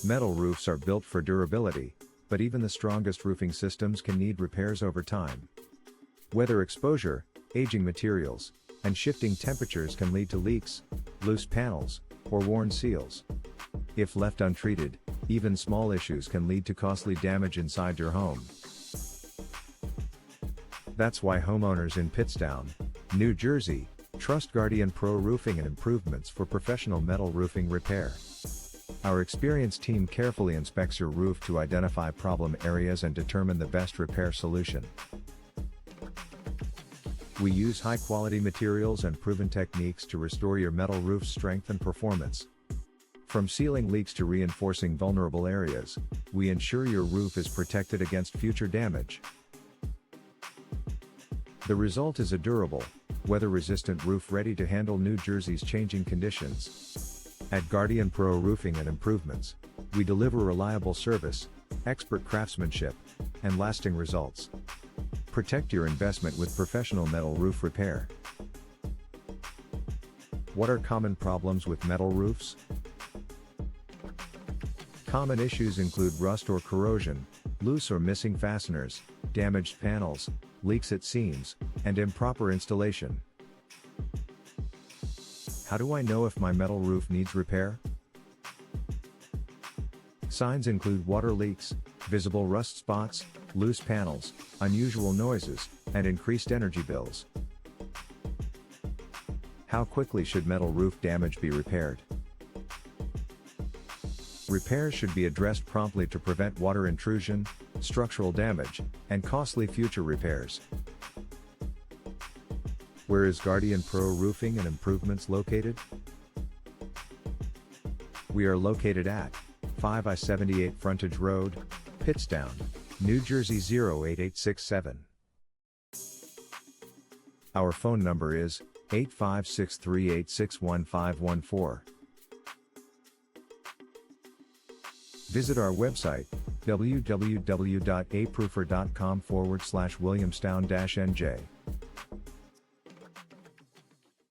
Metal roofs are built for durability, but even the strongest roofing systems can need repairs over time. Weather exposure, aging materials, and shifting temperatures can lead to leaks, loose panels, or worn seals. If left untreated, even small issues can lead to costly damage inside your home. That's why homeowners in Pittstown, New Jersey, trust Guardian Pro Roofing and Improvements for professional metal roofing repair. Our experienced team carefully inspects your roof to identify problem areas and determine the best repair solution. We use high-quality materials and proven techniques to restore your metal roof's strength and performance. From sealing leaks to reinforcing vulnerable areas, we ensure your roof is protected against future damage. The result is a durable, weather-resistant roof ready to handle New Jersey's changing conditions. At Guardian Pro Roofing and Improvements, we deliver reliable service, expert craftsmanship, and lasting results. Protect your investment with professional metal roof repair. What are common problems with metal roofs? Common issues include rust or corrosion, loose or missing fasteners, damaged panels, leaks at seams, and improper installation. How do I know if my metal roof needs repair? Signs include water leaks, visible rust spots, loose panels, unusual noises, and increased energy bills. How quickly should metal roof damage be repaired? Repairs should be addressed promptly to prevent water intrusion, structural damage, and costly future repairs. Where is Guardian Pro Roofing and Improvements located? We are located at 5 I-78 Frontage Road, Pittstown, New Jersey 08867. Our phone number is 85638611514. Visit our website, www.aproofer.com/Williamstown-NJ.